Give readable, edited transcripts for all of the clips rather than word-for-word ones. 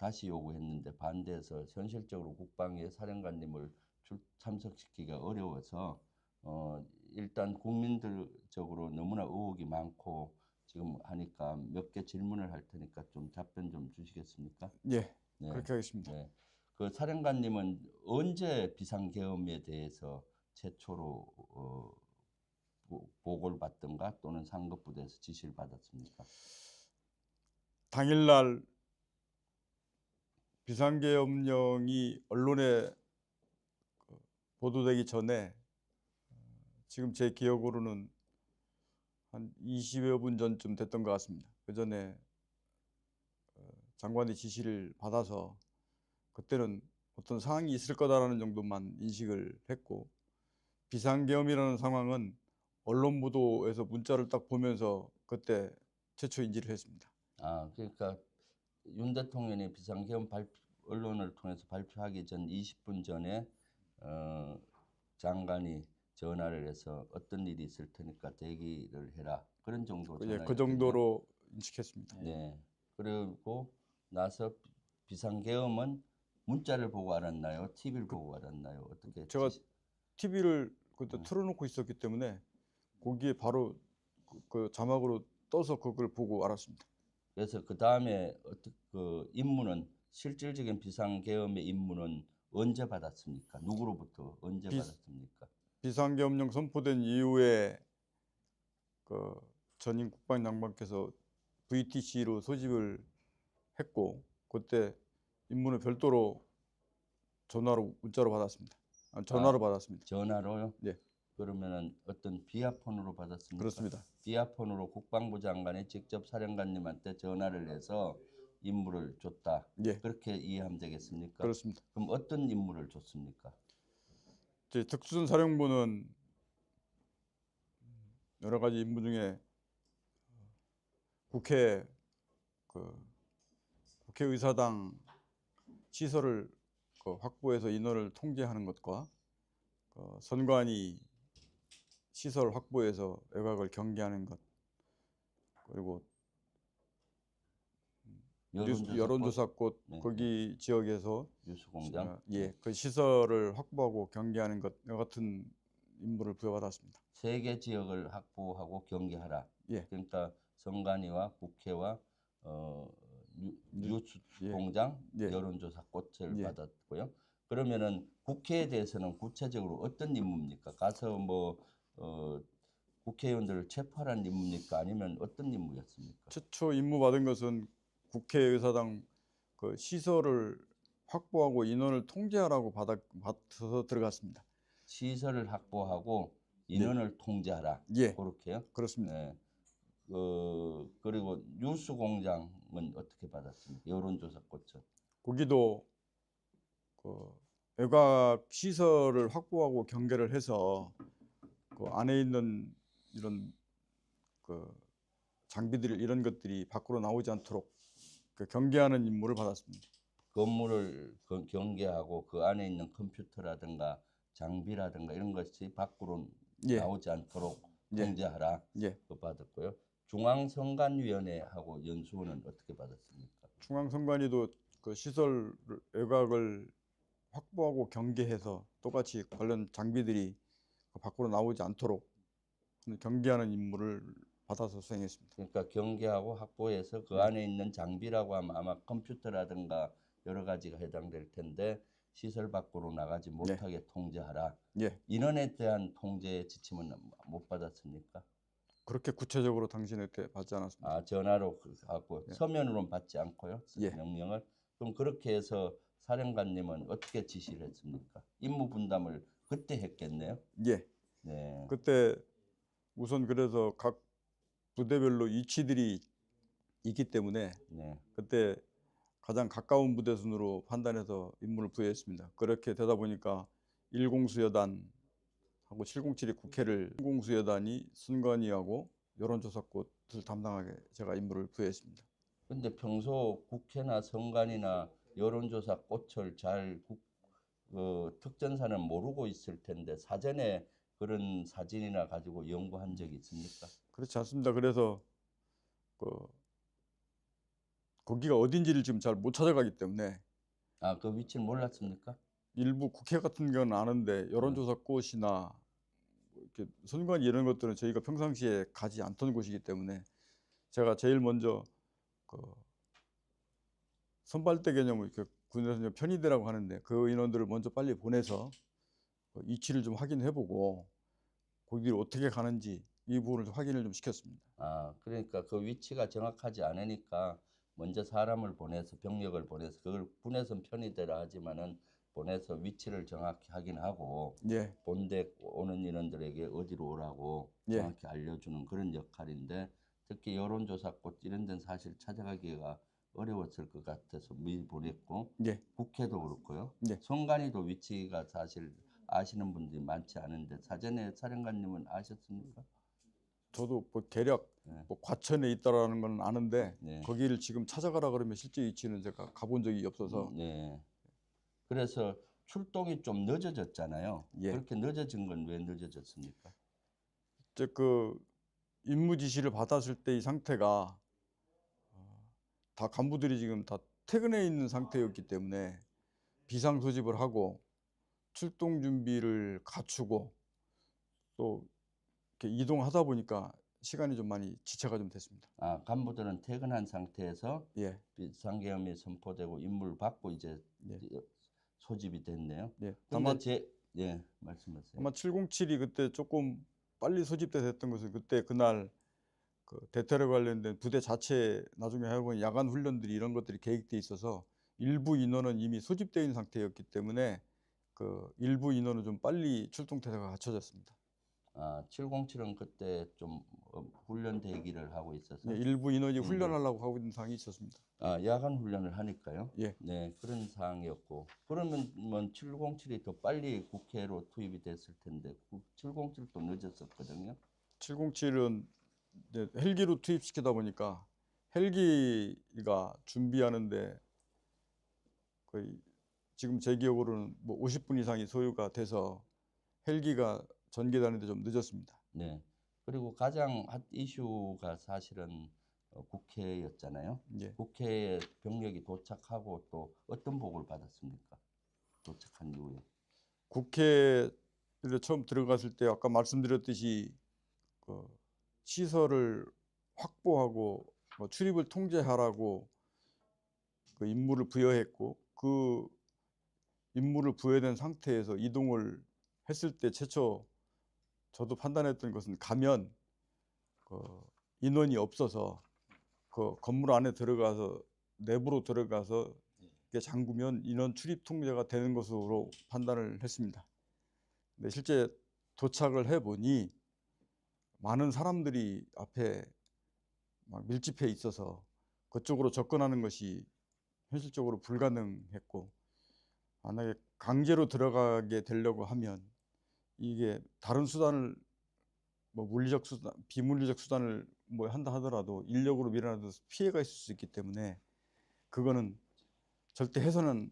다시 요구했는데 반대해서 현실적으로 국방위에 사령관님을 참석시키기가 어려워서 일단 국민들적으로 너무나 의혹이 많고 지금 하니까 몇 개 질문을 할 테니까 좀 답변 좀 주시겠습니까? 예, 네, 그렇게 하겠습니다. 네. 그 사령관님은 언제 비상계엄에 대해서 최초로 보고를 받던가 또는 상급부대에서 지시를 받았습니까? 당일날 비상계엄령이 언론에 보도되기 전에 지금 제 기억으로는 한 20여 분 전쯤 됐던 것 같습니다. 그 전에 장관의 지시를 받아서 그때는 어떤 상황이 있을 거다라는 정도만 인식을 했고, 비상계엄이라는 상황은 언론 보도에서 문자를 딱 보면서 그때 최초 인지를 했습니다. 아, 그러니까 윤 대통령이 비상계엄 언론을 통해서 발표하기 전 20분 전에 장관이 전화를 해서 어떤 일이 있을 테니까 대기를 해라. 그런 정도 그 전화였군요. 정도로 인식했습니다. 네. 그리고 나서 비상계엄은 문자를 보고 알았나요? TV를 보고 알았나요? 어떻게? 제가 TV를 그때 틀어놓고 있었기 때문에 거기에 바로 그 자막으로 떠서 그걸 보고 알았습니다. 그래서 그 다음에 그 임무는 실질적인 비상계엄의 임무는 언제 받았습니까? 누구로부터 언제 받았습니까? 비상계엄령 선포된 이후에 그 전임 국방장관께서 VTC로 소집을 했고, 그때 임무는 별도로 전화로 문자로 받았습니다. 전화로 받았습니다. 전화로요? 네. 그러면은 어떤 비아폰으로 받았습니까? 그렇습니다. 비아폰으로 국방부 장관이 직접 사령관님한테 전화를 해서 임무를 줬다. 예. 그렇게 이해하면 되겠습니까? 그렇습니다. 그럼 어떤 임무를 줬습니까? 이제 특수전 사령부는 여러 가지 임무 중에 국회의사당 시설을 확보해서 인원을 통제하는 것과 선관위 시설 확보해서 외곽을 경계하는 것, 그리고 여론조사꽃 네, 거기 지역에서 뉴스공장. 그 시설을 확보하고 경계하는 것 같은 임무를 부여받았습니다. 3개 지역을 확보하고 경계하라. 예. 그러니까 선관위와 국회와 뉴스공장, 예. 여론조사 꽃을 예. 받았고요. 그러면은 국회에 대해서는 구체적으로 어떤 임무입니까? 가서 국회의원들을 체포하라는 임무입니까? 아니면 어떤 임무였습니까? 최초 임무 받은 것은 국회의사당 그 시설을 확보하고 인원을 통제하라고 받아서 들어갔습니다. 시설을 확보하고 인원을 통제하라. 예. 그렇게요? 그렇습니다. 네. 그리고 뉴스공장은 어떻게 받았습니까? 여론조사 꽃은. 거기도 그 외곽 시설을 확보하고 경계를 해서 그 안에 있는 이런 그 장비들 이런 것들이 밖으로 나오지 않도록 그 경계하는 임무를 받았습니다. 건물을 경계하고 그 안에 있는 컴퓨터라든가 장비라든가 이런 것이 밖으로 나오지 않도록 통제하라. 그거 받았고요. 중앙선관위원회하고 연수원은 어떻게 받았습니까? 중앙선관위도 그 시설 외곽을 확보하고 경계해서 똑같이 관련 장비들이 밖으로 나오지 않도록 경계하는 임무를 받아서 수행했습니다. 그러니까 경계하고 확보해서 그 안에 있는 장비라고 하면 아마 컴퓨터라든가 여러 가지가 해당될 텐데 시설 밖으로 나가지 못하게 통제하라. 인원에 대한 통제 지침은 못 받았습니까? 그렇게 구체적으로 당신한테 받지 않았습니다. 아, 전화로 하고 서면으로는 받지 않고요. 명령을. 그럼 그렇게 해서 사령관님은 어떻게 지시를 했습니까? 임무 분담을 그때 했겠네요. 예. 네. 그때 우선 그래서 각 부대별로 위치들이 있기 때문에 그때 가장 가까운 부대 순으로 판단해서 임무를 부여했습니다. 그렇게 되다 보니까 1공수여단하고 707이 국회를 1공수여단이 선관위하고 여론조사꽃을 담당하게 제가 임무를 부여했습니다. 근데 평소 국회나 선관위나 여론조사 꽃을 잘 특전사는 모르고 있을 텐데 사전에 그런 사진이나 가지고 연구한 적이 있습니까? 그렇지 않습니다. 그래서 그 거기가 어딘지를 지금 잘 못 찾아가기 때문에 아, 그 위치를 몰랐습니까? 일부 국회 같은 경우는 아는데 여론조사 꽃이나 이렇게 선관위 이런 것들은 저희가 평상시에 가지 않던 곳이기 때문에 제가 제일 먼저 그 선발대 개념을 이렇게 군에서 이제 편의대라고 하는데 그 인원들을 먼저 빨리 보내서 그 위치를 좀 확인해보고 거기를 어떻게 가는지 이 부분을 좀 확인을 좀 시켰습니다. 아, 그러니까 그 위치가 정확하지 않으니까 먼저 사람을 보내서 병력을 보내서 그걸 군에선 편의대라 하지만은 보내서 위치를 정확히 확인하고 예, 본대 오는 인원들에게 어디로 오라고 예, 정확히 알려주는 그런 역할인데 특히 여론조사꽃 이런 데는 사실 찾아가기가 어려웠을 것 같아서 미리 보냈고 예, 국회도 그렇고요. 예. 선관위도 위치가 사실 아시는 분들이 많지 않은데 사전에 사령관님은 아셨습니까? 저도 뭐 대략 네. 뭐 과천에 있다라는 건 아는데 네. 거기를 지금 찾아가라 그러면 실제 위치는 제가 가본 적이 없어서 네. 그래서 출동이 좀 늦어졌잖아요. 예, 그렇게 늦어진 건 왜 늦어졌습니까? 이제 그 임무 지시를 받았을 때 이 상태가 다 간부들이 지금 다 퇴근해 있는 상태였기 때문에 비상 소집을 하고 출동 준비를 갖추고 또 이렇게 이동하다 보니까 시간이 좀 많이 지체가 좀 됐습니다. 아, 간부들은 퇴근한 상태에서 예, 비상계엄이 선포되고 임무를 받고 이제 예, 소집이 됐네요. 예. 근데 예, 말씀하세요. 아마 707이 그때 조금 빨리 소집돼 됐던 것은 그때 그날 그 대테러 관련된 부대 자체 나중에 해본 야간 훈련들이 이런 것들이 계획돼 있어서 일부 인원은 이미 소집되어 있는 상태였기 때문에 그 일부 인원은 좀 빨리 출동 태세가 갖춰졌습니다. 아, 707은 그때 좀 훈련 대기를 하고 있어서 예, 일부 인원이 네. 훈련하려고 하고 있는 상황이 있었습니다. 아, 야간 훈련을 하니까요. 예, 네, 그런 상황이었고 그러면 뭐 707이 더 빨리 국회로 투입이 됐을 텐데 707도 늦었었거든요. 707은 이제 헬기로 투입시키다 보니까 헬기가 준비하는데 거의 지금 제 기억으로는 뭐 50분 이상이 소요가 돼서 헬기가 전개되는데 좀 늦었습니다. 네. 그리고 가장 핫 이슈가 사실은 국회였잖아요. 예. 국회에 병력이 도착하고 또 어떤 보고를 받았습니까? 도착한 이후에. 국회에 처음 들어갔을 때 아까 말씀드렸듯이 그 시설을 확보하고 뭐 출입을 통제하라고 그 임무를 부여했고 그 임무를 부여된 상태에서 이동을 했을 때 최초 저도 판단했던 것은 가면 그 인원이 없어서 그 건물 안에 들어가서 내부로 들어가서 이게 잠그면 인원 출입 통제가 되는 것으로 판단을 했습니다. 근데 실제 도착을 해보니 많은 사람들이 앞에 막 밀집해 있어서 그쪽으로 접근하는 것이 현실적으로 불가능했고 만약에 강제로 들어가게 되려고 하면 이게 다른 수단을 뭐 물리적 수단, 비물리적 수단을 뭐 한다 하더라도 인력으로 밀어넣어서 피해가 있을 수 있기 때문에 그거는 절대 해서는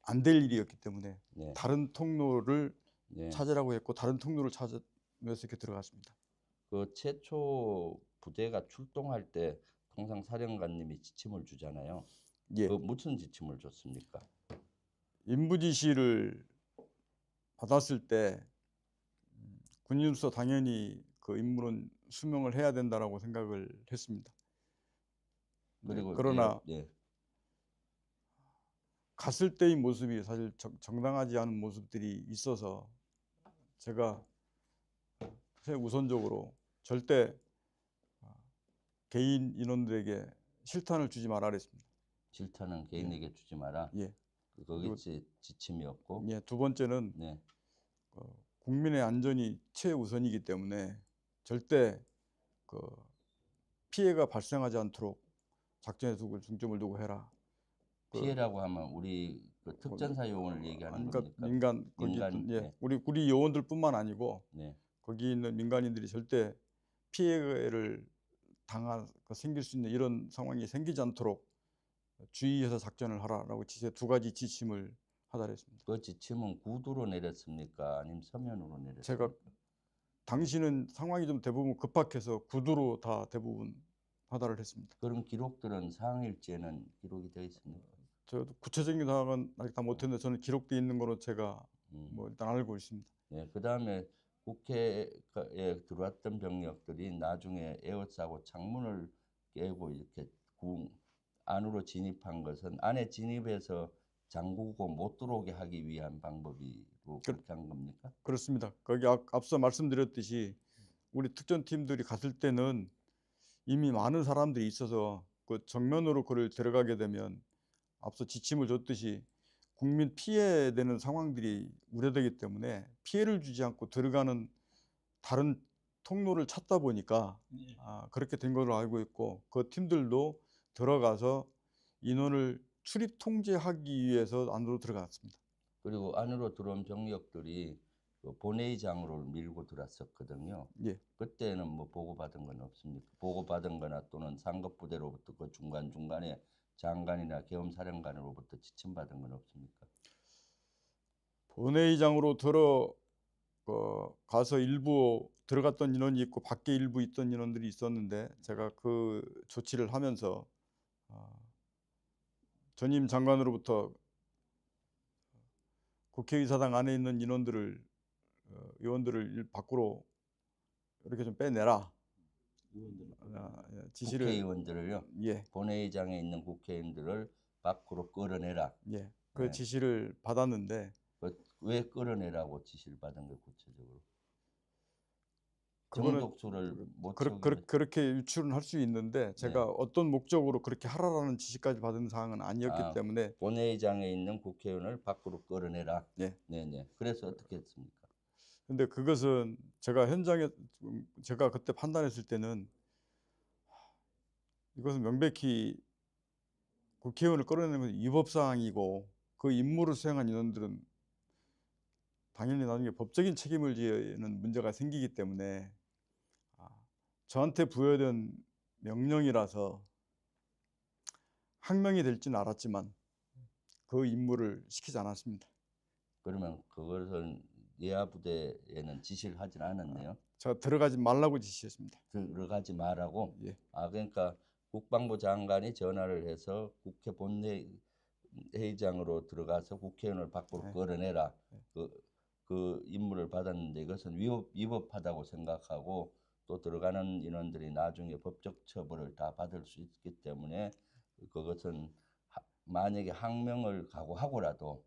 안 될 일이었기 때문에 네. 다른 통로를 네. 찾으라고 했고 다른 통로를 찾으면서 이렇게 들어갔습니다. 그 최초 부대가 출동할 때 통상 사령관님이 지침을 주잖아요. 예, 그 무슨 지침을 줬습니까? 임무 지시를 받았을 때 군인으로서 당연히 그 임무는 수명을 해야 된다라고 생각을 했습니다. 그리고 그러나 예. 갔을 때의 모습이 사실 정당하지 않은 모습들이 있어서 제가 우선적으로 절대 개인 인원들에게 실탄을 주지 말아 그랬습니다. 질타는 개인에게 주지 마라. 예. 그게 지침이었고. 예, 두 번째는 네. 국민의 안전이 최우선이기 때문에 절대 그 피해가 발생하지 않도록 작전에 중점을 두고 해라. 피해라고 하면 우리 그 특전사 요원을 얘기하는 그러니까 겁니까? 민간 거기 민간, 예, 네. 우리 요원들뿐만 아니고 네. 거기 있는 민간인들이 절대 피해를 생길 수 있는 이런 상황이 생기지 않도록 주의해서 작전을 하라라고 두 가지 지침을 하달했습니다. 그 지침은 구두로 내렸습니까? 아니면 서면으로 내렸습니까? 제가 당시는 상황이 좀 대부분 급박해서 구두로 다 대부분 하달을 했습니다. 그런 기록들은 상일지에는 기록이 되어 있습니까? 저도 구체적인 사항은 아직 다 못했는데 저는 기록되어 있는 거로 제가 음. 뭐 일단 알고 있습니다. 네, 그다음에 국회에 들어왔던 병력들이 나중에 에워싸고 창문을 깨고 이렇게 궁 안으로 진입한 것은 안에 진입해서 잠그고 못 들어오게 하기 위한 방법이로 그렇게 한 겁니까? 그렇습니다. 거기 앞서 말씀드렸듯이 우리 특전팀들이 갔을 때는 이미 많은 사람들이 있어서 그 정면으로 그를 들어가게 되면 앞서 지침을 줬듯이 국민 피해되는 상황들이 우려되기 때문에 피해를 주지 않고 들어가는 다른 통로를 찾다 보니까 그렇게 된 걸로 알고 있고, 그 팀들도 들어가서 인원을 출입 통제하기 위해서 안으로 들어갔습니다. 그리고 안으로 들어온 병력들이 그 본회의장으로 밀고 들어왔었거든요. 예. 그때는 뭐 보고받은 건 없습니까? 보고받은 거나 또는 상급부대로부터 그 중간중간에 장관이나 계엄사령관으로부터 지침받은 건 없습니까? 본회의장으로 가서 일부 들어갔던 인원이 있고 밖에 일부 있던 인원들이 있었는데, 제가 그 조치를 하면서 전임 장관으로부터 국회의사당 안에 있는 의원들을 밖으로 이렇게 좀 빼내라 지시를. 국회의원들을요? 예, 본회의장에 있는 국회의원들을 밖으로 끌어내라. 예, 그 네. 지시를 받았는데 왜 끌어내라고 지시를 받은 게 구체적으로? 그거는 정독수를 못 채우게. 그렇게 유출은 할 수 있는데 제가 어떤 목적으로 그렇게 하라라는 지시까지 받은 사항은 아니었기 때문에. 본회의장에 있는 국회의원을 밖으로 끌어내라. 예. 네네. 그래서 어떻게 했습니까? 근데 그것은 제가 현장에 제가 그때 판단했을 때는 이것은 명백히 국회의원을 끌어내는 것은 위법 사항이고, 그 임무를 수행한 인원들은 당연히 나중에 법적인 책임을 지는 문제가 생기기 때문에 저한테 부여된 명령이라서 항명이 될 줄 알았지만 그 임무를 시키지 않았습니다. 그러면 그것을 예하 부대에는 지시를 하진 않았네요. 제가 들어가지 말라고 지시했습니다. 들어가지 말라고. 예. 그러니까 국방부 장관이 전화를 해서 국회 본회의장으로 들어가서 국회의원을 밖으로 끌어내라. 그 임무를 받았는데 이것은 위법하다고 생각하고 또 들어가는 인원들이 나중에 법적 처벌을 다 받을 수 있기 때문에 그것은 만약에 항명을 각오하고라도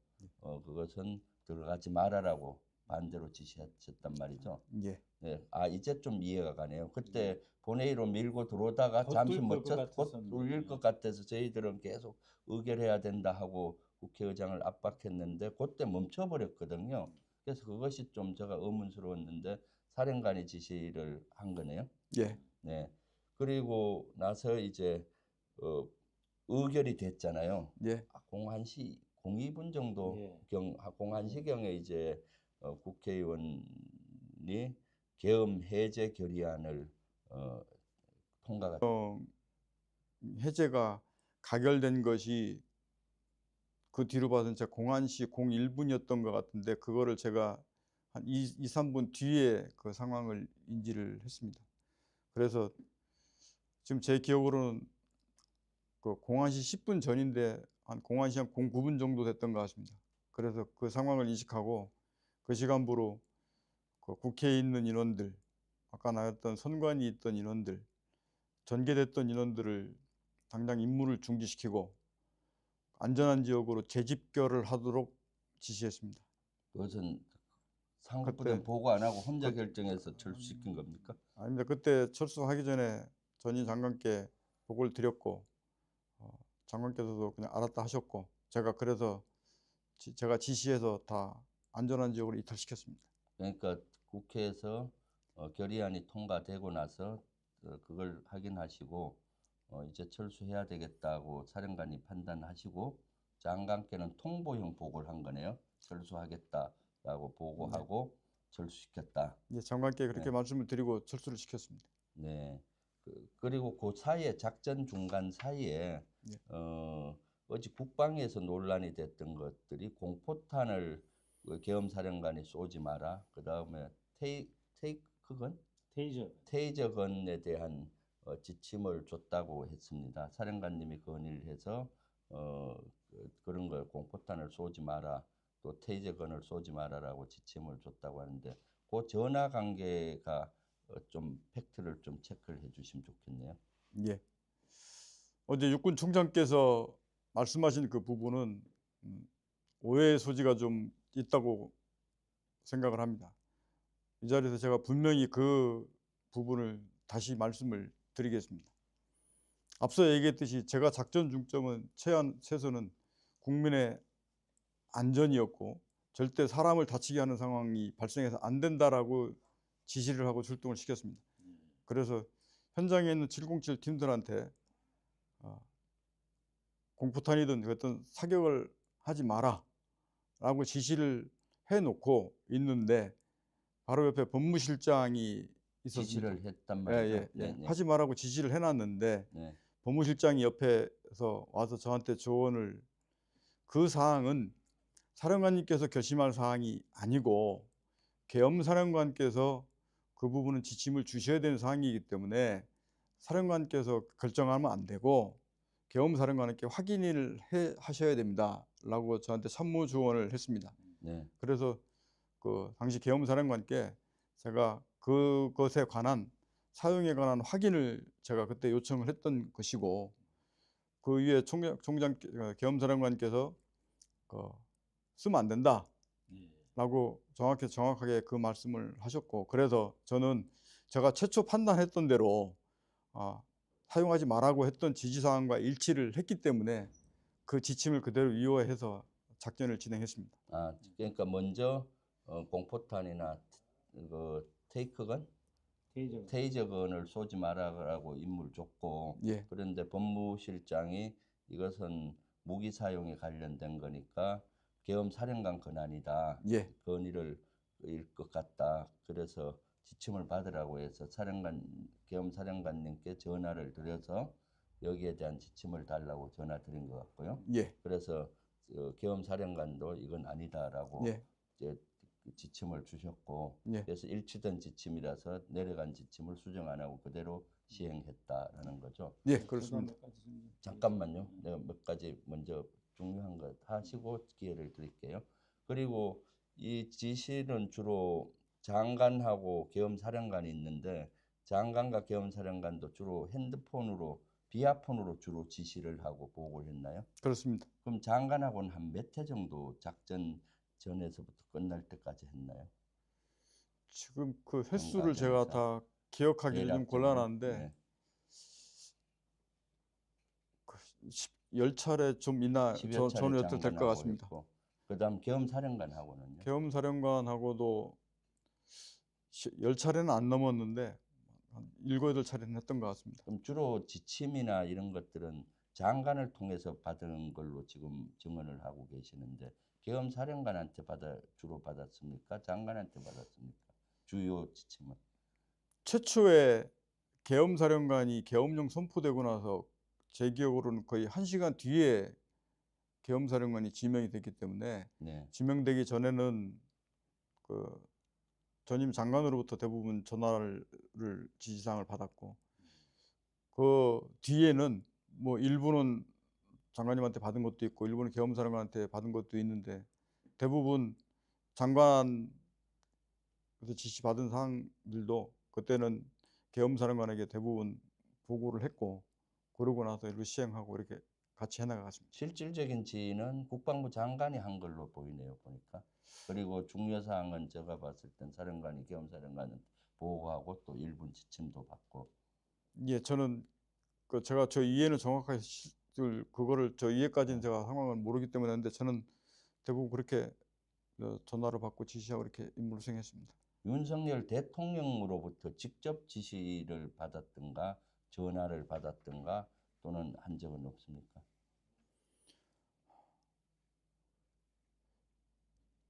그것은 들어가지 말아라고 반대로 지시하셨단 말이죠. 예. 네, 이제 좀 이해가 가네요. 그때 본회의로 밀고 들어오다가 잠시 곧 뚫릴 것 같아서 저희들은 계속 의결해야 된다 하고 국회의장을 압박했는데 그때 멈춰버렸거든요. 그래서 그것이 좀 제가 의문스러웠는데 사령관이 지시를 한 거네요. 예. 네. 그리고 나서 이제 의결이 됐잖아요. 예. 01시 02분 정도 예. 01시경에 이제 국회의원이 계엄 해제 결의안을 통과가 해제가 가결된 것이 그 뒤로 봐서는 제가 01시 01분이었던 것 같은데, 그거를 제가 한 2-3분 뒤에 그 상황을 인지를 했습니다. 그래서 지금 제 기억으로는 그 01시 10분 전인데 한 01시 한 09분 정도 됐던 것 같습니다. 그래서 그 상황을 인식하고 그 시간부로 그 국회에 있는 인원들, 아까 나왔던 선관위 있던 인원들, 전개됐던 인원들을 당장 임무를 중지시키고 안전한 지역으로 재집결을 하도록 지시했습니다. 그것은 상급부대 보고 안 하고 혼자 결정해서 철수시킨 겁니까? 아닙니다. 그때 철수하기 전에 전임 장관께 보고를 드렸고 장관께서도 그냥 알았다 하셨고, 제가 그래서 제가 지시해서 다 안전한 지역으로 이탈시켰습니다. 그러니까 국회에서 결의안이 통과되고 나서 그걸 확인하시고 이제 철수해야 되겠다고 사령관이 판단하시고 장관께는 통보형 보고를 한 거네요. 철수하겠다라고 보고하고 철수시켰다. 예, 장관께 그렇게 말씀을 드리고 철수를 시켰습니다. 네. 그리고 그 사이에 작전 중간 사이에 어제 국방에서 논란이 됐던 것들이 공포탄을 계엄사령관이 쏘지 마라. 그 다음에 테이저건에 대한 지침을 줬다고 했습니다. 사령관님이 건의를 해서 그런 걸 공포탄을 쏘지 마라, 또 테이저건을 쏘지 마라라고 지침을 줬다고 하는데 그 전화 관계가 좀 팩트를 좀 체크를 해주시면 좋겠네요. 예. 어제 육군 총장께서 말씀하신 그 부분은 오해의 소지가 좀 있다고 생각을 합니다. 이 자리에서 제가 분명히 그 부분을 다시 말씀을 드리겠습니다. 앞서 얘기했듯이 제가 작전 중점은 최소는 국민의 안전이었고 절대 사람을 다치게 하는 상황이 발생해서 안 된다라고 지시를 하고 출동을 시켰습니다. 그래서 현장에 있는 707 팀들한테 공포탄이든 어떤 사격을 하지 마라 라고 지시를 해놓고 있는데 바로 옆에 법무실장이 있었습니다. 지시를 했단 말이죠. 네. 하지 말라고 지시를 해놨는데 네. 법무실장이 옆에서 와서 저한테 조언을, 그 사항은 사령관님께서 결심할 사항이 아니고 계엄사령관께서 그 부분은 지침을 주셔야 되는 사항이기 때문에 사령관께서 결정하면 안 되고 계엄사령관께 확인을 하셔야 됩니다 라고 저한테 참모 조언을 했습니다. 네. 그래서 그 당시 계엄사령관께 제가 그것에 관한 사용에 관한 확인을 제가 그때 요청을 했던 것이고, 그 위에 계엄사령관께서 쓰면 안 된다 라고 정확하게 그 말씀을 하셨고, 그래서 저는 제가 최초 판단했던 대로 사용하지 말라고 했던 지시사항과 일치를 했기 때문에 그 지침을 그대로 이용해서 작전을 진행했습니다. 그러니까 먼저 공포탄이나 그 테이저건을 쏘지 마라라고 임무를 줬고, 예. 그런데 법무실장이 이것은 무기 사용에 관련된 거니까 계엄사령관 권한이다. 예. 건의를 일 것 같다. 그래서 지침을 받으라고 해서 계엄사령관님께 전화를 드려서 여기에 대한 지침을 달라고 전화 드린 것 같고요. 예. 그래서 계엄사령관도 이건 아니다라고 예. 이제 지침을 주셨고, 예. 그래서 일치된 지침이라서 내려간 지침을 수정 안 하고 그대로 시행했다라는 거죠. 예, 그렇습니다. 잠깐만요. 내가 몇 가지 먼저 중요한 것 하시고 기회를 드릴게요. 그리고 이 지시는 주로 장관하고 계엄사령관이 있는데, 장관과 계엄사령관도 주로 핸드폰으로, 비아폰으로 주로 지시를 하고 보고를 했나요? 그렇습니다. 그럼 장관하고는 한 몇 회 정도 작전 전에서부터 끝날 때까지 했나요? 지금 그 횟수를 제가 정가전에서 다 기억하기는 좀 대략적으로? 곤란한데 네. 10차례 좀 있나, 10여 차례 저는 여튼 될 것 장관하고 같습니다. 했고, 그다음 계엄사령관하고는요? 계엄사령관하고도 10차례는 안 넘었는데 한 7, 8차례는 했던 것 같습니다. 그럼 주로 지침이나 이런 것들은 장관을 통해서 받은 걸로 지금 증언을 하고 계시는데, 계엄사령관한테 주로 받았습니까? 장관한테 받았습니까? 주요 지침은? 최초에 계엄사령관이 계엄령 선포되고 나서 제 기억으로는 거의 1시간 뒤에 계엄사령관이 지명이 됐기 때문에 네. 지명되기 전에는 그 전임 장관으로부터 대부분 전화를 지시사항을 받았고, 그 뒤에는 뭐 일부는 장관님한테 받은 것도 있고 일부는 계엄사령관한테 받은 것도 있는데, 대부분 장관에서 지시받은 사항들도 그때는 계엄사령관에게 대부분 보고를 했고, 그러고 나서 이렇게 시행하고 이렇게 같이 해나가겠습니다. 실질적인 지휘는 국방부 장관이 한 걸로 보이네요, 보니까. 그리고 중요 사항은 제가 봤을 땐 사령관이 계엄사령관은 보고하고 또 일부 지침도 받고. 예, 저는 제가 저 이해는 정확하게 그거를 저 이해까지는 제가 상황을 모르기 때문에 했는데, 저는 대부분 그렇게 전화를 받고 지시하고 이렇게 임무를 수행했습니다. 윤석열 대통령으로부터 직접 지시를 받았든가 전화를 받았든가 또는 한 적은 없습니까?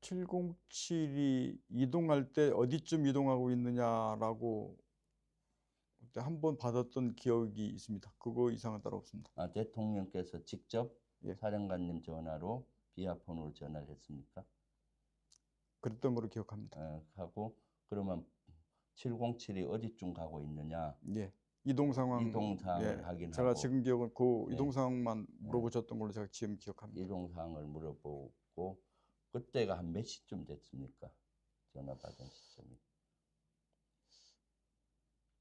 707이 이동할 때 어디쯤 이동하고 있느냐라고 그때 한 번 받았던 기억이 있습니다. 그거 이상은 따로 없습니다. 대통령께서 직접 예. 사령관님 전화로 비아폰으로 전화를 했습니까? 그랬던 걸로 기억합니다. 하고 그러면 707이 어디쯤 가고 있느냐? 예. 이동 상황, 이동 사항을 예, 확인하고 제가 지금 기억은 그 네. 이동 상황만 네. 물어보셨던 걸로 제가 지금 기억합니다. 이동 사항을 물어보고 그때가 한 몇 시쯤 됐습니까? 전화 받은 시점이.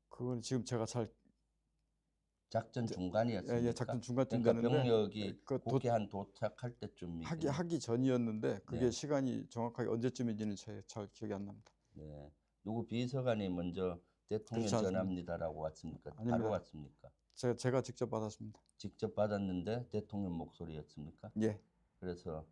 그건 지금 제가 잘 작전 중간이었습니까? 예, 작전 중간쯤 그러니까 되는데 병력이 그 국회 한 도착할 때쯤이군요. 하기 전이었는데 그게 네. 시간이 정확하게 언제쯤인지는 잘 기억이 안 납니다. 네. 누구 비서관이 먼저 대통령 그렇지 않습니다. 전화입니다라고 왔습니까? 바로 아닙니다. 왔습니까? 제가 직접 받았습니다. 직접 받았는데 대통령 목소리였습니까? 예, 그래서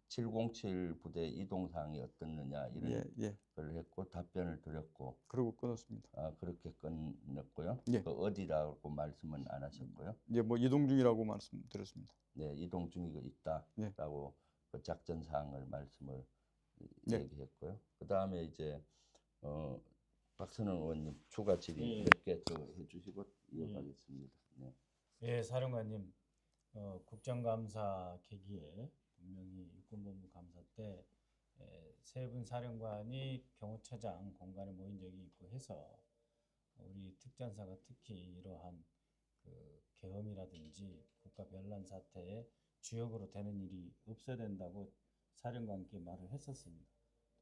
707 부대 이동 사항이 어떻느냐 이런 예. 걸 했고 답변을 드렸고 그리고 끊었습니다. 그렇게 끝냈고요. 예. 그 어디라고 말씀은 안 하셨고요. 예, 뭐 이동 중이라고 말씀드렸습니다. 네, 이동 중이가 예. 있다라고 그 작전 사항을 말씀을 예. 얘기했고요. 그 다음에 이제 박선원 의원님 추가 질의 예. 몇 개 더 해주시고 이어가겠습니다. 네. 예, 사령관님, 국정감사 계기에 분명히 육군본부 감사 때 세 분 사령관이 경호처장 공간에 모인 적이 있고 해서 우리 특전사가 특히 이러한 그 계엄이라든지 국가 변란 사태에 주역으로 되는 일이 없어야 된다고 사령관께 말을 했었습니다.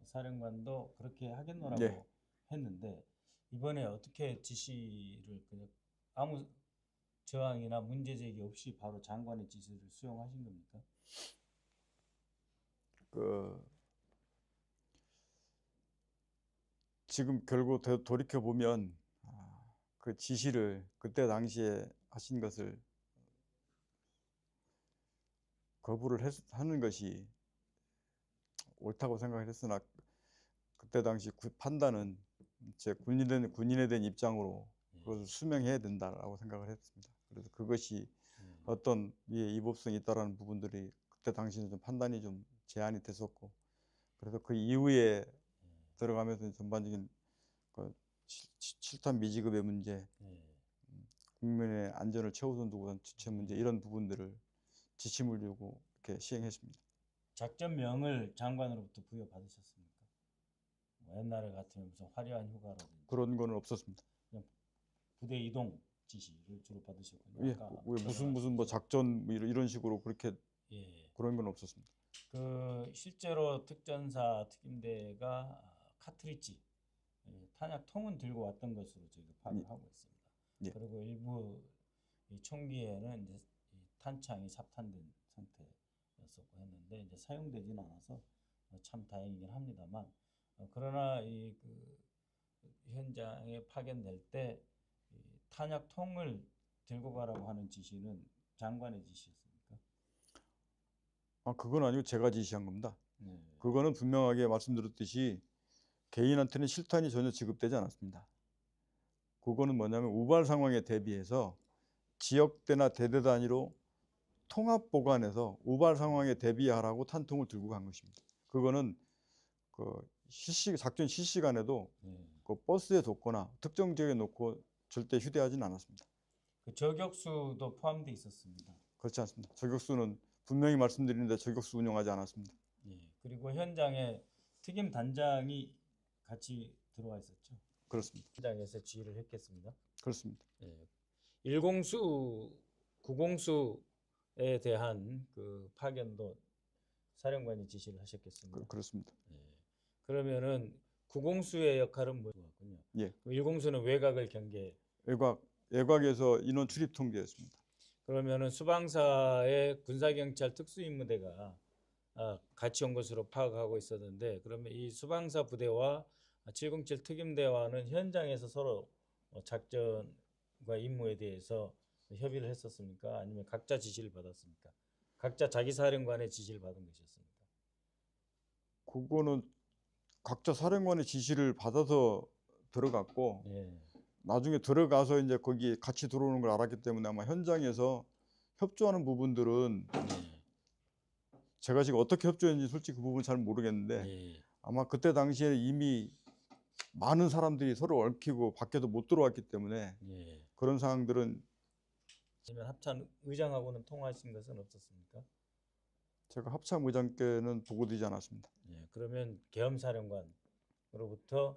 사령관도 그렇게 하겠노라고 네. 했는데 이번에 어떻게 지시를 그냥 아무 저항이나 문제 제기 없이 바로 장관의 지시를 수용하신 겁니까? 지금 결국 돌이켜 보면 그 지시를 그때 당시에 하신 것을 거부를 하는 것이 옳다고 생각을 했으나 그때 당시 판단은 제 군인에 대한 입장으로 그것을 수명해야 된다라고 생각을 했습니다. 그래서 그것이 어떤 위법성이 있다라는 부분들이 그때 당시는 좀 판단이 좀 제한이 됐었고, 그래서 그 이후에 들어가면서 전반적인 그 실탄 미지급의 문제, 국민의 안전을 최우선 두고 주체 문제, 이런 부분들을 지침을 주고 이렇게 시행했습니다. 작전명을 장관으로부터 부여받으셨습니까? 뭐 옛날에 같으면 무슨 화려한 휴가라든지 그런 거는 없었습니다. 그냥 부대 이동 지시를 주로 받으셨군요. 예, 아까 무슨 뭐 작전 뭐 이런 식으로 그렇게 예. 그런 건 없었습니다. 그 실제로 특전사 특임대가 카트리지 탄약통은 들고 왔던 것으로 저희가 파악을 하고 있습니다. 예. 그리고 일부 이 총기에는 이제 이 탄창이 삽탄된 상태였었고 했는데 이제 사용되지는 않아서 참 다행이긴 합니다만 그러나 그 현장에 파견될 때 탄약통을 들고 가라고 하는 지시는 장관의 지시였습니까? 그건 아니고 제가 지시한 겁니다. 네. 그거는 분명하게 말씀드렸듯이 개인한테는 실탄이 전혀 지급되지 않았습니다. 그거는 뭐냐면 우발 상황에 대비해서 지역대나 대대 단위로 통합 보관해서 우발 상황에 대비하라고 탄통을 들고 간 것입니다. 그거는 그 작전 실시간에도 그 버스에 뒀거나 특정 지역에 놓고 절대 휴대하지는 않았습니다. 그 저격수도 포함되어 있었습니다. 그렇지 않습니다. 저격수는 분명히 말씀드리는데 저격수 운영하지 않았습니다. 예. 그리고 현장에 특임 단장이 같이 들어와 있었죠. 그렇습니다. 현장에서 지휘를 했겠습니다. 그렇습니다. 예. 10수, 9공수에 대한 그 파견도 사령관이 지시를 하셨겠습니다. 그렇습니다. 예. 그러면은 9공수의 역할은 뭐였군요. 예. 1공수는 외곽을 경계. 외곽에서 인원 출입 통제였습니다. 그러면은 수방사의 군사경찰 특수임무대가 같이 온 것으로 파악하고 있었는데, 그러면 이 수방사 부대와 707 특임대와는 현장에서 서로 작전과 임무에 대해서 협의를 했었습니까? 아니면 각자 지시를 받았습니까? 각자 자기 사령관의 지시를 받은 것이었습니까? 그거는 각자 사령관의 지시를 받아서 들어갔고, 예. 나중에 들어가서 이제 거기 같이 들어오는 걸 알았기 때문에 아마 현장에서 협조하는 부분들은 제가 지금 어떻게 협조했는지 솔직히 그 부분 잘 모르겠는데 아마 그때 당시에 이미 많은 사람들이 서로 얽히고 밖에도 못 들어왔기 때문에 그런 상황들은 그러면 합참 의장하고는 통화하신 것은 없었습니까? 제가 합참 의장께는 보고드리지 않았습니다. 그러면 계엄사령관으로부터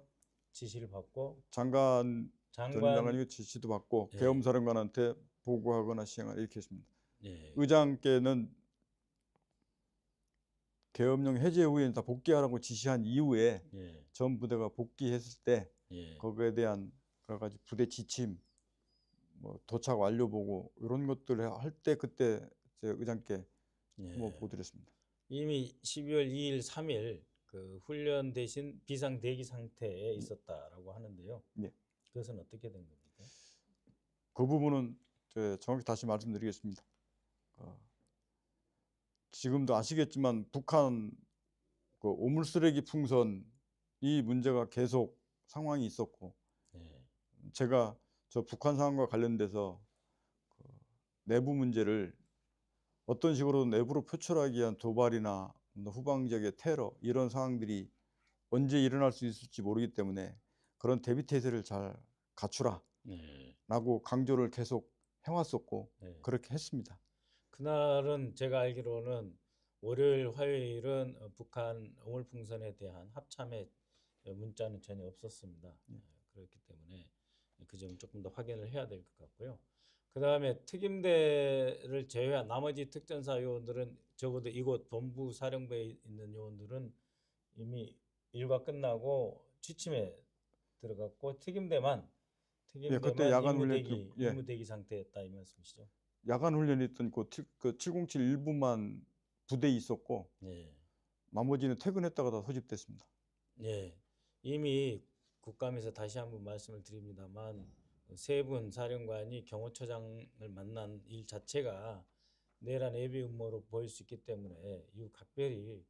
지시를 받고 장관 전 장관 장관이 지시도 받고 예. 계엄사령관한테 보고하거나 시행하라 이렇게 했습니다. 예. 의장께는 계엄령 해제 후에 다 복귀하라고 지시한 이후에 예. 전 부대가 복귀했을 때 예. 거기에 대한 여러 가지 부대 지침, 뭐 도착 완료 보고 이런 것들을 할 때 그때 제 의장께 예. 뭐 보드렸습니다. 이미 12월 2일, 3일 그 훈련 대신 비상 대기 상태에 있었다라고 하는데요. 예. 그것은 어떻게 된 겁니까? 그 부분은 정확히 다시 말씀드리겠습니다. 지금도 아시겠지만 북한 그 오물 쓰레기 풍선 이 문제가 계속 상황이 있었고 예. 제가 저 북한 상황과 관련돼서 그 내부 문제를 어떤 식으로 내부로 표출하기 위한 도발이나 후방 지역의 테러 이런 상황들이 언제 일어날 수 있을지 모르기 때문에 그런 대비 태세를 잘 갖추라 예. 라고 강조를 계속 해왔었고 예. 그렇게 했습니다. 그날은 제가 알기로는 월요일, 화요일은 북한 오물풍선에 대한 합참의 문자는 전혀 없었습니다. 그렇기 때문에 그 점은 조금 더 확인을 해야 될 것 같고요. 그 다음에 특임대를 제외한 나머지 특전사 요원들은 적어도 이곳 본부 사령부에 있는 요원들은 이미 일과 끝나고 취침에 들어갔고 그때 야간 훈련 임무 대기 상태였다 이 말씀이시죠? 야간 훈련이 있던 그 707 일부만 부대에 있었고 예. 나머지는 퇴근했다가 다 소집됐습니다. 예. 이미 국감에서 다시 한번 말씀을 드립니다만 세 분 사령관이 경호처장을 만난 일 자체가 내란 예비 음모로 보일 수 있기 때문에 이후 각별히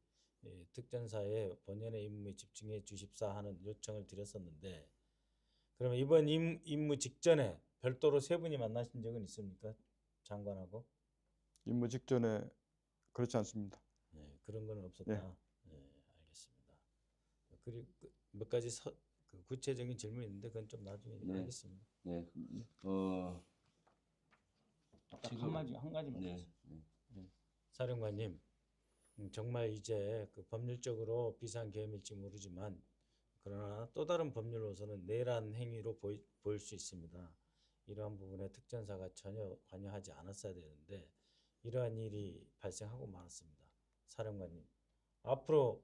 특전사의 본연의 임무에 집중해 주십사 하는 요청을 드렸었는데 그러면 이번 임무 직전에 별도로 세 분이 만나신 적은 있습니까? 장관하고? 임무 직전에 그렇지 않습니다. 네, 그런 건 없었다. 예. 네, 알겠습니다. 그리고 몇 가지 그 구체적인 질문이 있는데 그건 좀 나중에 네. 하겠습니다. 네. 지금 한 가지만. 네. 사령관님, 정말 이제 그 법률적으로 비상계엄일지 모르지만 그러나 또 다른 법률로서는 내란 행위로 보일 수 있습니다. 이러한 부분에 특전사가 전혀 관여하지 않았어야 되는데 이러한 일이 발생하고 말았습니다. 사령관님, 앞으로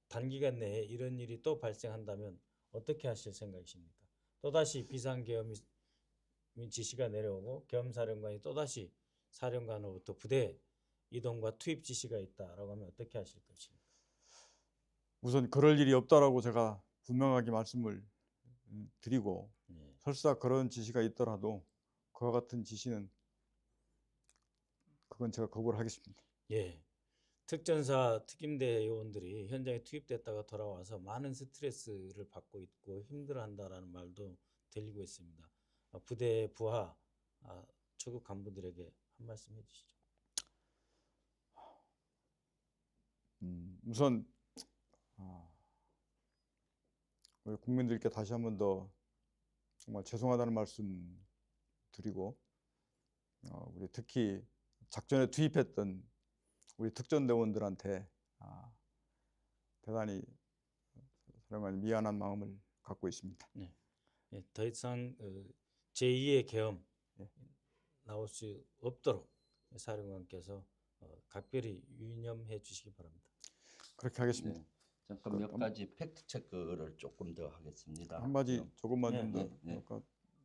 단기간 내에 이런 일이 또 발생한다면 어떻게 하실 생각이십니까? 또다시 비상계엄 지시가 내려오고 계엄사령관이 또다시 사령관으로부터 부대 이동과 투입 지시가 있다라고 하면 어떻게 하실 것입니까? 우선 그럴 일이 없다라고 제가 분명하게 말씀을 드리고 네. 설사 그런 지시가 있더라도 그와 같은 지시는 그건 제가 거부를 하겠습니다. 예. 특전사 특임대 요원들이 현장에 투입됐다가 돌아와서 많은 스트레스를 받고 있고 힘들어한다라는 말도 들리고 있습니다. 부대 부하 초급 간부들에게 한 말씀 해주시죠. 우선 우리 국민들께 다시 한 번 더 정말 죄송하다는 말씀 드리고 우리 특히 작전에 투입했던 우리 특전대원들한테 대단히 사령관님 미안한 마음을 갖고 있습니다. 네. 예, 더 이상 제2의 계엄 예. 나올 수 없도록 사령관께서 각별히 유념해 주시기 바랍니다. 그렇게 하겠습니다. 네. 잠깐 몇 가지 팩트 체크를 조금 더 하겠습니다. 한마디 조금만 네, 좀 더 네, 네. 아까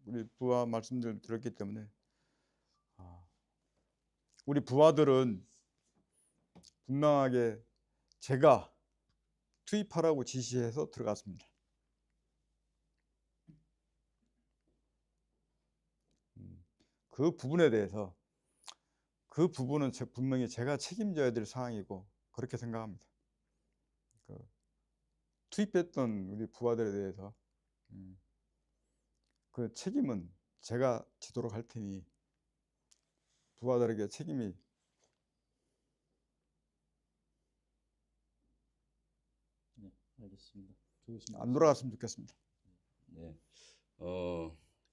우리 부하 말씀들 들었기 때문에 우리 부하들은 분명하게 제가 투입하라고 지시해서 들어갔습니다. 그 부분에 대해서 그 부분은 분명히 제가 책임져야 될 사항이고 그렇게 생각합니다. 투입했던 우리 부하들에 대해서 그 책임은 제가 지도록 할 테니 부하들에게 책임이 네, 알겠습니다. 안 돌아갔으면 좋겠습니다. 네.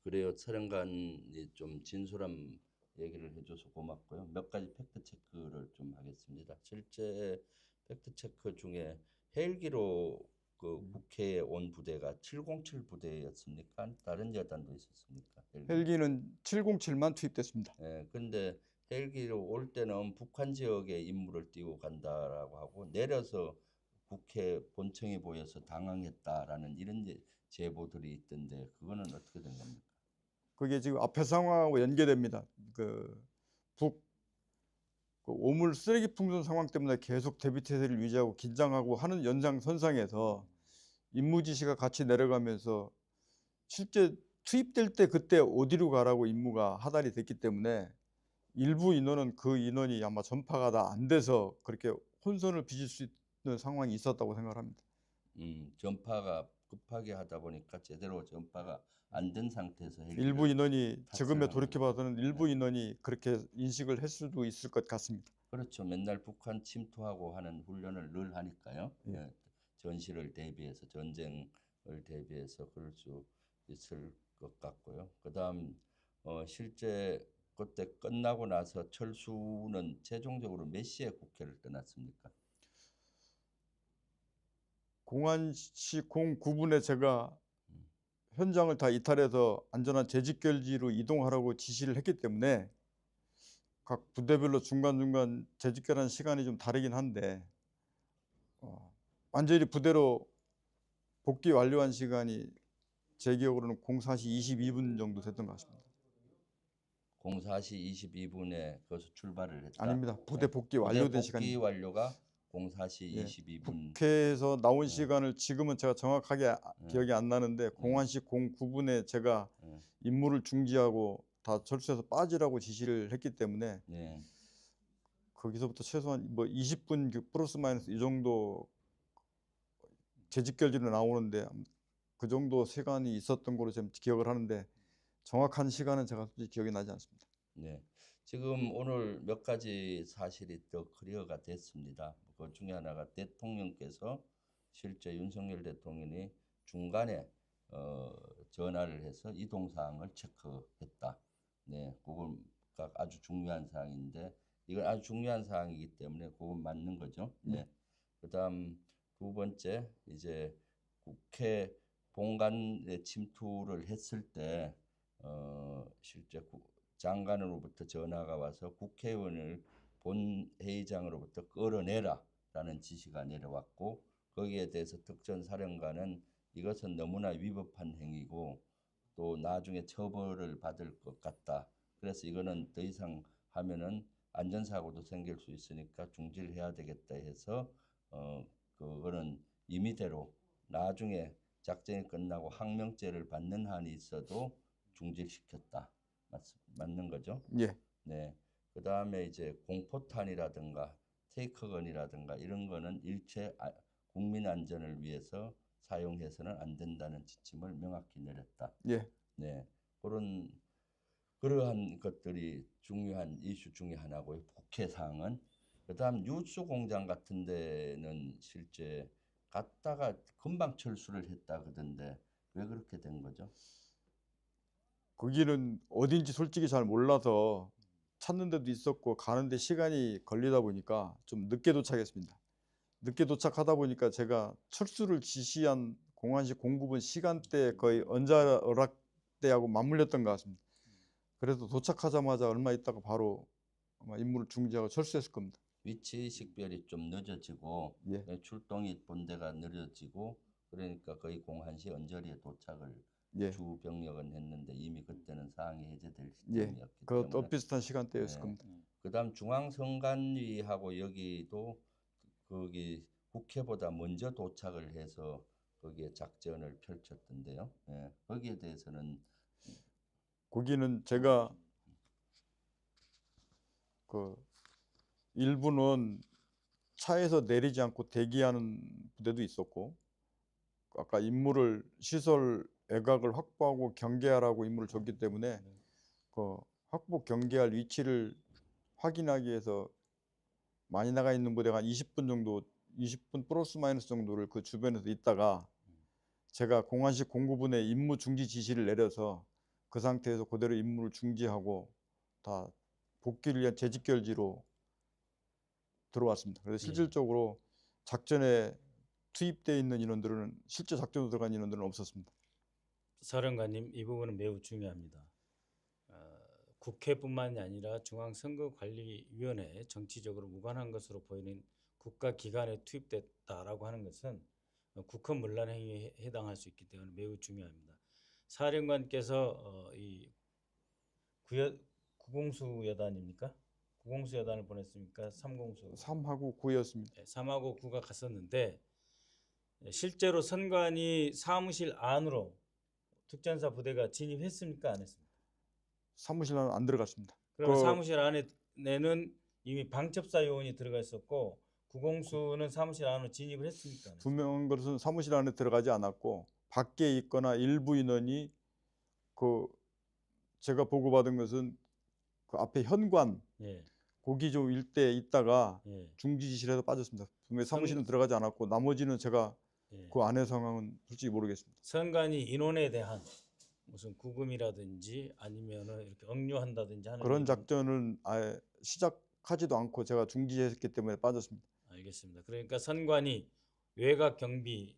그래요. 사령관이 좀 진솔한 얘기를 해줘서 고맙고요. 몇 가지 팩트 체크를 좀 하겠습니다. 실제 팩트 체크 중에 헬기로 그 국회에 온 부대가 707 부대였습니까? 다른 여단도 있었습니까? 헬기는 707만 투입됐습니다. 예, 근데 헬기로 올 때는 북한 지역에 임무를 띄고 간다라고 하고 내려서 국회 본청에 보여서 당황했다라는 이런 제보들이 있던데 그거는 어떻게 된 겁니까? 그게 지금 앞에 상황하고 연계됩니다. 그 오물 쓰레기 풍선 상황 때문에 계속 대비태세를 유지하고 긴장하고 하는 연장선상에서 임무 지시가 같이 내려가면서 실제 투입될 때 그때 어디로 가라고 임무가 하달이 됐기 때문에 일부 인원은 그 인원이 아마 전파가 다 안 돼서 그렇게 혼선을 빚을 수 있는 상황이 있었다고 생각합니다. 전파가 급하게 하다 보니까 제대로 전파가 안 된 상태에서 일부 인원이 지금에 탑승한 돌이켜봐서는 일부 인원이 그렇게 인식을 할 수도 있을 것 같습니다. 그렇죠. 맨날 북한 침투하고 하는 훈련을 늘 하니까요. 예. 예, 전시를 대비해서 전쟁을 대비해서 그럴 수 있을 것 같고요. 그다음 실제 그때 끝나고 나서 철수는 최종적으로 몇 시에 국회를 떠났습니까? 공안시 09분에 제가 현장을 다 이탈해서 안전한 재직결지로 이동하라고 지시를 했기 때문에 각 부대별로 중간중간 재직결한 시간이 좀 다르긴 한데 완전히 부대로 복귀 완료한 시간이 제 기억으로는 04시 22분 정도 됐던 것 같습니다. 04시 22분에 거기서 출발을 했다. 아닙니다. 부대 복귀 부대 완료된 복귀 시간입니다. 완료가 04시 예, 22분. 국회에서 나온 시간을 지금은 제가 정확하게 기억이 안 나는데 공안시 09분에 제가 임무를 중지하고 다 철수해서 빠지라고 지시를 했기 때문에 네. 거기서부터 최소한 뭐 20분 플러스 마이너스 이 정도 재직결지로 나오는데 그 정도 시간이 있었던 걸로 지금 기억을 하는데 정확한 시간은 제가 솔직히 기억이 나지 않습니다. 네. 지금 오늘 몇 가지 사실이 더 클리어가 됐습니다. 그 중에 하나가 대통령께서 실제 윤석열 대통령이 중간에 전화를 해서 이동 사항을 체크했다. 네, 그건 아주 중요한 사항인데 이건 아주 중요한 사항이기 때문에 그건 맞는 거죠. 네. 그다음 두 번째 이제 국회 본관에 침투를 했을 때 실제 장관으로부터 전화가 와서 국회의원을 본회의장으로부터 끌어내라라는 지시가 내려왔고 거기에 대해서 특전사령관은 이것은 너무나 위법한 행위고 또 나중에 처벌을 받을 것 같다. 그래서 이거는 더 이상 하면은 안전사고도 생길 수 있으니까 중지해야 되겠다 해서 그거는 임의대로 나중에 작전이 끝나고 항명죄를 받는 한이 있어도 중지시켰다. 맞는 거죠? 예, 네. 그다음에 이제 공포탄이라든가 테이크건이라든가 이런 거는 일체 국민 안전을 위해서 사용해서는 안 된다는 지침을 명확히 내렸다. 예. 네. 그러한 것들이 중요한 이슈 중에 하나고요. 국회 사항은 그다음 뉴스 공장 같은 데는 실제 갔다가 금방 철수를 했다 그러던데 왜 그렇게 된 거죠? 거기는 어딘지 솔직히 잘 몰라서 찾는 데도 있었고 가는데 시간이 걸리다 보니까 좀 늦게 도착했습니다. 늦게 도착하다 보니까 제가 철수를 지시한 공안시 09분 시간대 거의 언자락대하고 맞물렸던 것 같습니다. 그래서 도착하자마자 얼마 있다가 바로 아마 임무를 중지하고 철수했을 겁니다. 위치 식별이 좀 늦어지고 예. 출동이 본대가 느려지고 그러니까 거의 01시 언저리에 도착을 예. 주 병력은 했는데 이미 그때는 사항이 해제될 예. 시점이었기 그것도 때문에 비슷한 시간대였을 네. 겁니다. 그다음 중앙선관위하고 여기도 거기 국회보다 먼저 도착을 해서 거기에 작전을 펼쳤던데요. 예. 거기에 대해서는 거기는 제가 그 일부는 차에서 내리지 않고 대기하는 부대도 있었고 아까 임무를 시설 외곽을 확보하고 경계하라고 임무를 줬기 때문에 그 확보 경계할 위치를 확인하기 위해서 많이 나가 있는 부대가 한 20분 정도 20분 플러스 마이너스 정도를 그 주변에서 있다가 제가 공안시 09분에 임무 중지 지시를 내려서 그 상태에서 그대로 임무를 중지하고 다 복귀를 위한 재직결지로 들어왔습니다. 그래서 실질적으로 작전에 투입되어 있는 인원들은 실제 작전으로 들어간 인원들은 없었습니다. 사령관님, 이 부분은 매우 중요합니다. 국회뿐만이 아니라 중앙선거관리위원회 정치적으로 무관한 것으로 보이는 국가기관에 투입됐다라고 하는 것은 국헌문란 행위에 해당할 수 있기 때문에 매우 중요합니다. 사령관께서 이 구공수 여단입니까? 구공수 여단을 보냈습니까? 삼공수 3하고 9였습니다. 3하고 9가 갔었는데 실제로 선관위 사무실 안으로 특전사 부대가 진입했습니까? 안 했습니까? 사무실 안은 안 들어갔습니다. 그러면 사무실 안에는 이미 방첩사 요원이 들어가 있었고 구공수는 사무실 안으로 진입을 했습니까? 안 했습니까? 분명한 것은 사무실 안에 들어가지 않았고 밖에 있거나 일부 인원이 그 제가 보고받은 것은 그 앞에 현관 예, 고기 좀 일대에 있다가 예, 중지실에서 빠졌습니다. 분명히 사무실은 선- 들어가지 않았고 나머지는 제가 예. 그 안의 상황은 솔직히 모르겠습니다. 선관위 인원에 대한 무슨 구금이라든지 아니면은 이렇게 억류한다든지 하는 그런 얘기는- 작전은 아예 시작하지도 않고 제가 중지했기 때문에 빠졌습니다. 알겠습니다. 그러니까 선관위 외곽 경비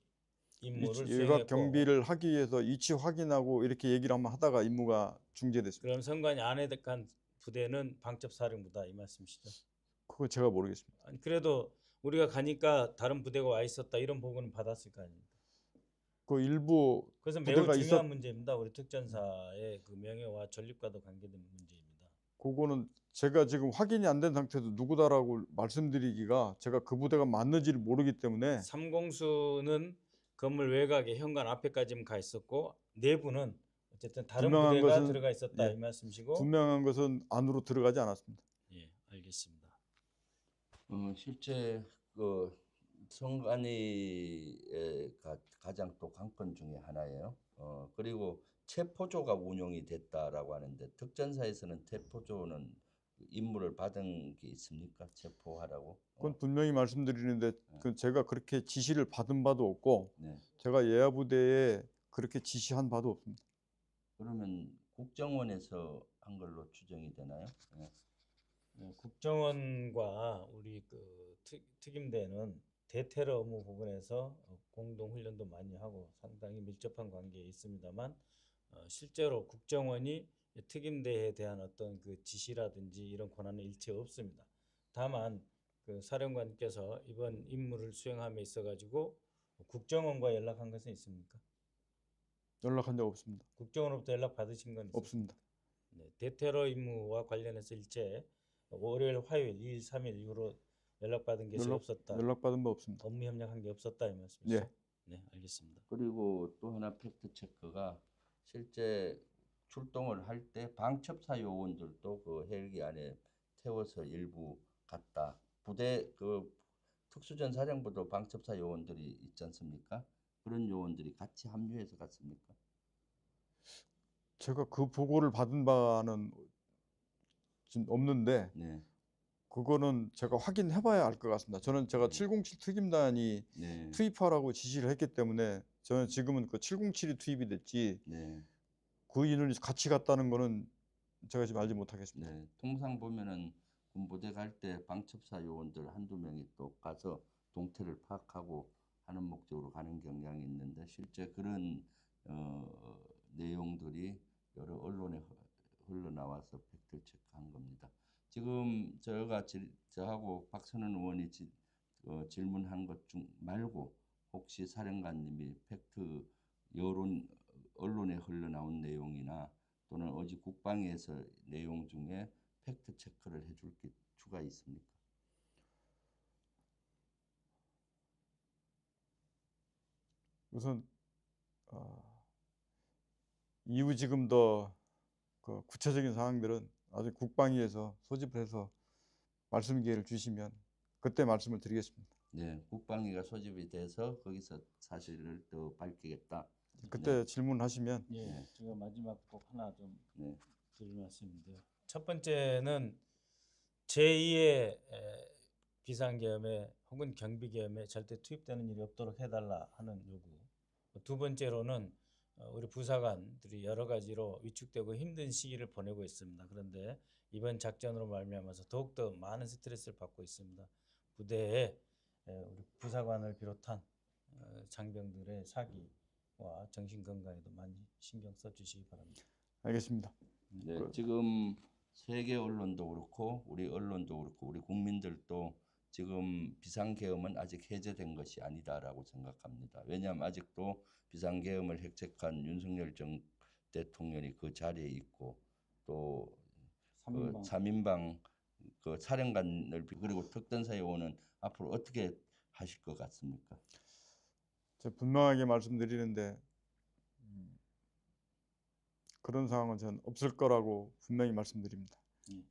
임무를 외곽 수행했고 경비를 하기 위해서 위치 확인하고 이렇게 얘기를 한번 하다가 임무가 중지됐습니다. 그럼 선관위 안에 간 부대는 방첩사령부다 이 말씀이시죠? 그거 제가 모르겠습니다. 아니, 그래도 우리가 가니까 다른 부대가 와 있었다 이런 보고는 받았을 거 아닙니까? 그 일부 그것은 매우 부대가 중요한 문제입니다. 우리 특전사의 그 명예와 전립과도 관계된 문제입니다. 그거는 제가 지금 확인이 안 된 상태에서 누구다라고 말씀드리기가 제가 그 부대가 맞는지를 모르기 때문에 삼공수는 건물 외곽에 현관 앞에까지는 가 있었고 내부는 어쨌든 다른 분명한 부대가 것은- 들어가 있었다 예, 이 말씀이시고 분명한 것은 안으로 들어가지 않았습니다. 예, 알겠습니다. 실제 그 선관위의 가장 또 관건 중에 하나예요. 그리고 체포조가 운용이 됐다라고 하는데 특전사에서는 체포조는 임무를 받은 게 있습니까? 체포하라고? 그건 분명히 말씀드리는데 그 제가 그렇게 지시를 받은 바도 없고 네. 제가 예하 부대에 그렇게 지시한 바도 없습니다. 그러면 국정원에서 한 걸로 추정이 되나요? 네. 국정원과 우리 그 특임대는 대테러 업무 부분에서 공동 훈련도 많이 하고 상당히 밀접한 관계에 있습니다만 실제로 국정원이 특임대에 대한 어떤 그 지시라든지 이런 권한은 일체 없습니다. 다만 그 사령관께서 이번 임무를 수행함에 있어 가지고 국정원과 연락한 것은 있습니까? 연락한 적 없습니다. 국정원으로부터 연락 받으신 건 있습니까? 없습니다. 네, 대테러 임무와 관련해서 일체 월요일, 화요일, 2일, 3일 이후로 연락받은 것이 없었다. 연락받은 바 없습니다. 업무 협력한 게 없었다 이 말씀이시죠? 예. 네, 알겠습니다. 그리고 또 하나 팩트 체크가 실제 출동을 할 때 방첩사 요원들도 그 헬기 안에 태워서 일부 갔다. 부대 그 특수전 사령부도 방첩사 요원들이 있지 않습니까? 그런 요원들이 같이 합류해서 갔습니까? 제가 그 보고를 받은 바는 지금 없는데 네, 그거는 제가 확인해봐야 알 것 같습니다. 저는 제가 707 특임단이 네, 투입하라고 지시를 했기 때문에 저는 지금은 그 707이 투입이 됐지 네, 그 인원이 같이 갔다는 거는 제가 지금 알지 못하겠습니다. 네. 통상 보면은 군부대 갈 때 방첩사 요원들 한두 명이 또 가서 동태를 파악하고 하는 목적으로 가는 경향이 있는데 실제 그런 내용들이 여러 언론에 흘러나와서 팩트 체크한 겁니다. 지금 저하고 박선원 의원이 질문한 것 중 말고 혹시 사령관님이 팩트 여론 언론에 흘러나온 내용이나 또는 어제 국방에서 내용 중에 팩트 체크를 해줄 게 추가 있습니까? 우선 이후 지금 더 그 구체적인 사항들은 아주 국방위에서 소집을 해서 말씀 기회를 주시면 그때 말씀을 드리겠습니다. 네, 국방위가 소집이 돼서 거기서 사실을 더 밝히겠다. 그때 질문하시면 예, 네. 제가 마지막 꼭 하나 좀 네, 드릴 말씀인데요. 첫 번째는 제2의 비상계엄에 혹은 경비계엄에 절대 투입되는 일이 없도록 해달라 하는 요구. 두 번째로는 우리 부사관들이 여러 가지로 위축되고 힘든 시기를 보내고 있습니다. 그런데 이번 작전으로 말미암아서 더욱더 많은 스트레스를 받고 있습니다. 부대에 우리 부사관을 비롯한 장병들의 사기와 정신 건강에도 많이 신경 써주시기 바랍니다. 알겠습니다. 네, 지금 세계 언론도 그렇고 우리 언론도 그렇고 우리 국민들도 지금 비상계엄은 아직 해제된 것이 아니다라고 생각합니다. 왜냐하면 아직도 비상계엄을 획책한 윤석열 대통령이 그 자리에 있고 또 그 3인방 그 사령관을 그리고 특전사에 앞으로 어떻게 하실 것 같습니까? 제가 분명하게 말씀드리는데 그런 상황은 전 없을 거라고 분명히 말씀드립니다.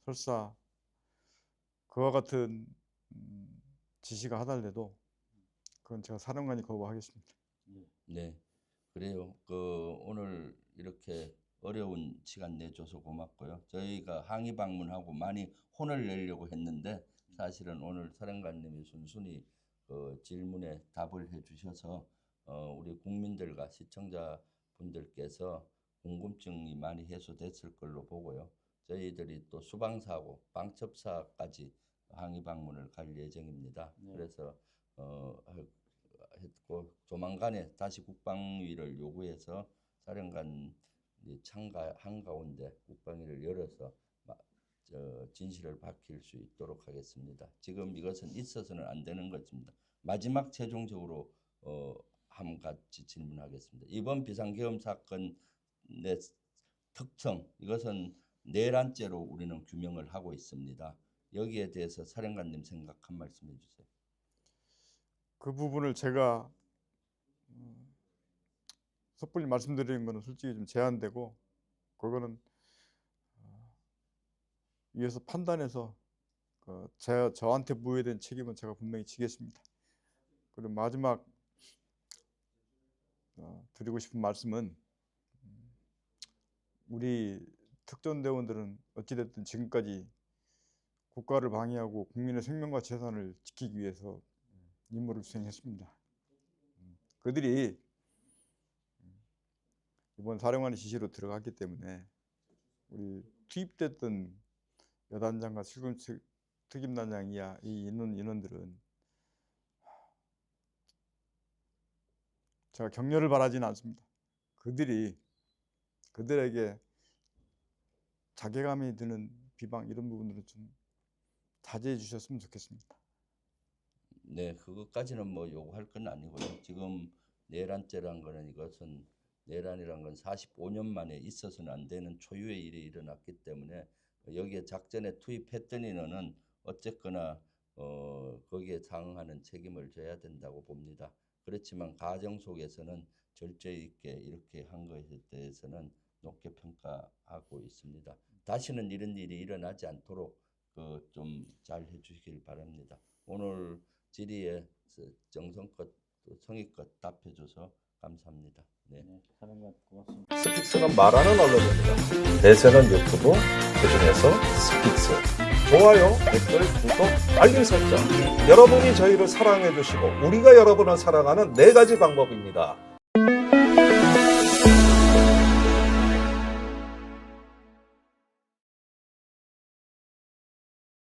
설사 그와 같은 지시가 하달래도 그건 제가 사령관이 거부하겠습니다. 네, 그래요. 오늘 이렇게 어려운 시간 내줘서 고맙고요. 저희가 항의 방문하고 많이 혼을 내려고 했는데 사실은 오늘 사령관님이 순순히 질문에 답을 해주셔서 우리 국민들과 시청자분들께서 궁금증이 많이 해소됐을 걸로 보고요. 저희들이 또 수방사고, 방첩사까지 항의 방문을 갈 예정입니다. 네. 그래서 했고 조만간에 다시 국방위를 요구해서 사령관이 참가한 가운데 국방위를 열어서 진실을 밝힐 수 있도록 하겠습니다. 지금 이것은 있어서는 안 되는 것입니다. 마지막 최종적으로 한 가지 질문하겠습니다. 이번 비상계엄 사건의 특성, 이것은 내란죄로 우리는 규명을 하고 있습니다. 여기에 대해서 사령관님 생각 한 말씀 해주세요. 그 부분을 제가 섣불리 말씀드리는 것은 솔직히 좀 제한되고 그거는 위에서 판단해서 저한테 부여된 책임은 제가 분명히 지겠습니다. 그리고 마지막 드리고 싶은 말씀은 우리 특전대원들은 어찌됐든 지금까지 국가를 방위하고 국민의 생명과 재산을 지키기 위해서 임무를 수행했습니다. 그들이 이번 사령관의 지시로 들어갔기 때문에 우리 투입됐던 여단장과 특임단장 이하 이 인원들은 제가 격려를 바라지는 않습니다. 그들에게 자괴감이 드는 비방 이런 부분들은 좀 자제해 주셨으면 좋겠습니다. 네, 그것까지는 뭐 요구할 건 아니고요. 지금 내란죄란 거는 이것은 내란이란 건 45년 만에 있어서는 안 되는 초유의 일이 일어났기 때문에 여기에 작전에 투입했던 인원은 어쨌거나 거기에 상응하는 책임을 져야 된다고 봅니다. 그렇지만 가정 속에서는 절제 있게 이렇게 한 것에 대해서는 높게 평가하고 있습니다. 다시는 이런 일이 일어나지 않도록 좀 잘 해주시길 바랍니다. 오늘 질의에 정성껏 성의껏 답해줘서 감사합니다. 네. 사령관 고맙습니다. 스픽스는 말하는 언론입니다. 대세는 유튜브, 그중에서 스픽스. 좋아요, 댓글, 구독, 알림 설정. 여러분이 저희를 사랑해 주시고 우리가 여러분을 사랑하는 4가지 방법입니다.